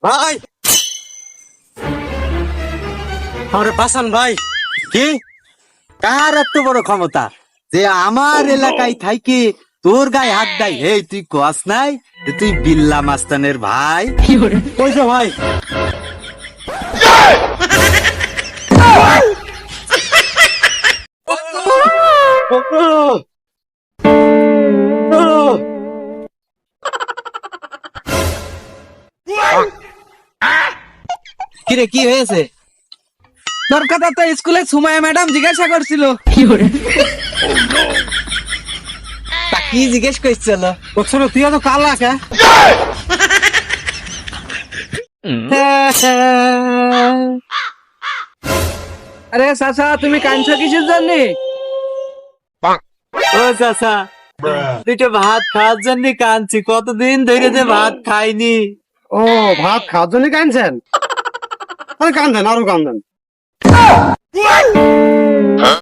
ভাই আরে বাসান ভাই। কি? কার এত বড় ক্ষমতা যে আমার এলাকায় থাকি তোর গায়ে হাত দেয়? এই তুই কস নাই যে তুই বিল্লা মাস্তানের ভাই? কইছো ভাই? কিরে কি হয়েছে? তোর কথা তো স্কুলে সুমাইয়া ম্যাডাম জিজ্ঞাসা করছিল। তা কি জিজ্ঞেস করছিল? বলছো তুই এত কালা কে? আরে চাচা তুমি কাঁদছো কিসের জন্য? ও চাচা, দুটো ভাত খাওয়ার জন্য কাঁদছি, কতদিন ধরে যে ভাত খাইনি। ও ভাত খাওয়ার জন্য কাঁদছেন? আরে কান্দেন, আরো কান্দেন।